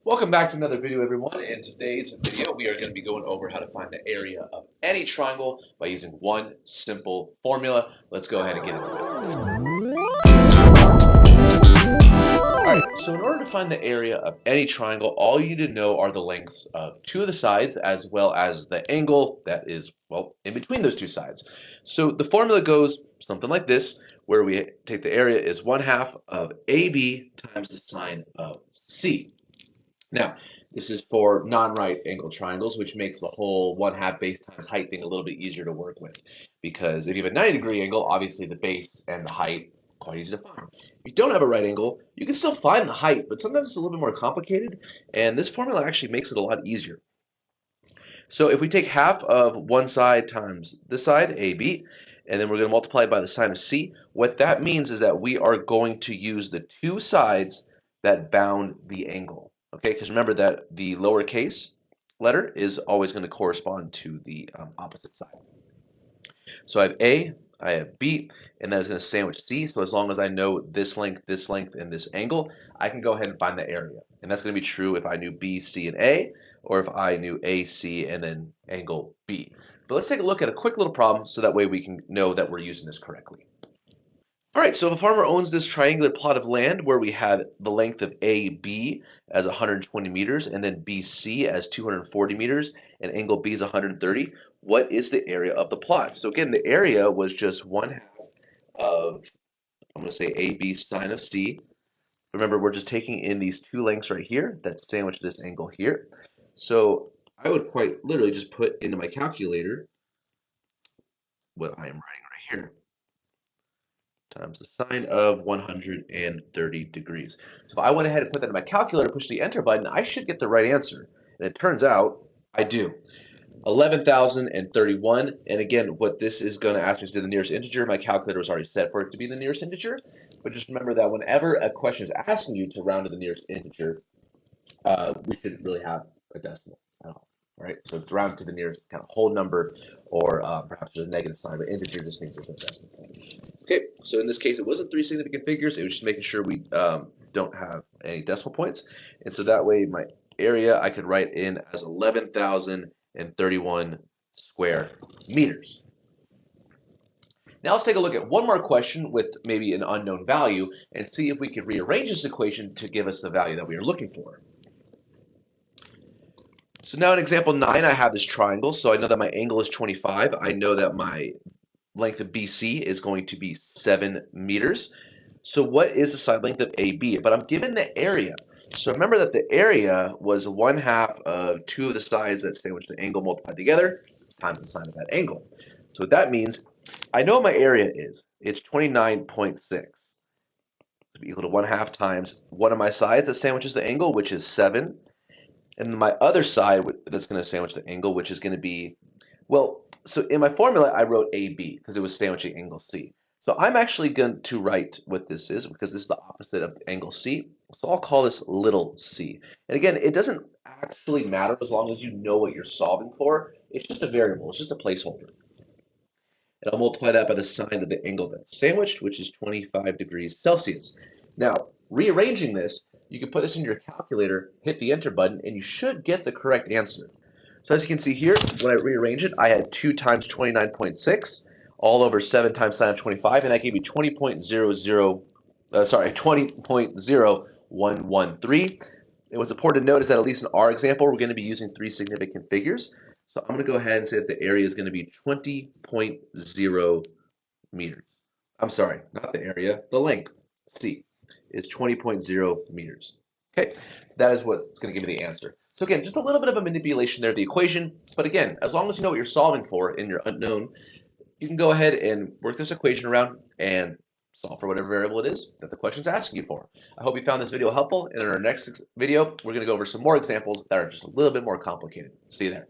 Welcome back to another video, everyone. In today's video, we are going to be going over how to find the area of any triangle by using one simple formula. Let's go ahead and get into it. All right, so in order to find the area of any triangle, all you need to know are the lengths of two of the sides as well as the angle that is, well, in between those two sides. So the formula goes something like this, where we take the area is 1/2 of AB times the sine of C. Now, this is for non-right angle triangles, which makes the whole 1/2 base times height thing a little bit easier to work with. Because if you have a 90-degree angle, obviously the base and the height quite easy to find. If you don't have a right angle, you can still find the height, but sometimes it's a little bit more complicated, and this formula actually makes it a lot easier. So if we take half of one side times this side, AB, and then we're going to multiply it by the sine of C, what that means is that we are going to use the two sides that bound the angle. Okay, because remember that the lowercase letter is always going to correspond to the opposite side. So I have A, I have B, and that is going to sandwich C. So as long as I know this length, and this angle, I can go ahead and find the area. And that's going to be true if I knew B, C, and A, or if I knew A, C, and then angle B. But let's take a look at a quick little problem so that way we can know that we're using this correctly. All right, so if a farmer owns this triangular plot of land where we have the length of AB as 120 meters and then BC as 240 meters and angle B is 130, what is the area of the plot? So again, the area was just 1/2 of, I'm going to say AB sine of C. Remember, we're just taking in these two lengths right here that sandwich this angle here. So I would quite literally just put into my calculator what I am writing right here, times the sine of 130 degrees. So if I went ahead and put that in my calculator, push the enter button, I should get the right answer. And it turns out I do. 11,031. And again, what this is going to ask me is the nearest integer. My calculator was already set for it to be the nearest integer. But just remember that whenever a question is asking you to round to the nearest integer, we shouldn't really have a decimal at all. Right? So it's round to the nearest kind of whole number, or perhaps there's a negative sign, but integer just means there's no decimal point. Okay, so in this case, it wasn't three significant figures. It was just making sure we don't have any decimal points. And so that way, my area I could write in as 11,031 square meters. Now let's take a look at one more question with maybe an unknown value and see if we could rearrange this equation to give us the value that we are looking for. So now in example 9, I have this triangle. So I know that my angle is 25. I know that my length of BC is going to be 7 meters. So what is the side length of AB? But I'm given the area. So remember that the area was 1/2 of two of the sides that sandwich the angle multiplied together times the sine of that angle. So what that means, I know my area is. It's 29.6. Equal to 1/2 times one of my sides that sandwiches the angle, which is 7. And my other side that's going to sandwich the angle, which is going to be, well, so in my formula, I wrote AB because it was sandwiching angle C. So I'm actually going to write what this is because this is the opposite of angle C. So I'll call this little c. And again, it doesn't actually matter as long as you know what you're solving for. It's just a variable. It's just a placeholder. And I'll multiply that by the sine of the angle that's sandwiched, which is 25 degrees Celsius. Now, rearranging this, you can put this in your calculator, hit the enter button, and you should get the correct answer. So as you can see here, when I rearrange it, I had 2 times 29.6 all over 7 times sine of 25, and that gave me 20.0113. And what's important to note is that at least in our example, we're going to be using three significant figures. So I'm going to go ahead and say that the area is going to be 20.0 meters. I'm sorry, not the area, the length, C, is 20.0 meters. Okay, that is what's going to give me the answer. So again, just a little bit of a manipulation there of the equation, but again, as long as you know what you're solving for in your unknown, you can go ahead and work this equation around and solve for whatever variable it is that the question is asking you for. I hope you found this video helpful, and in our next video, we're going to go over some more examples that are just a little bit more complicated. See you there.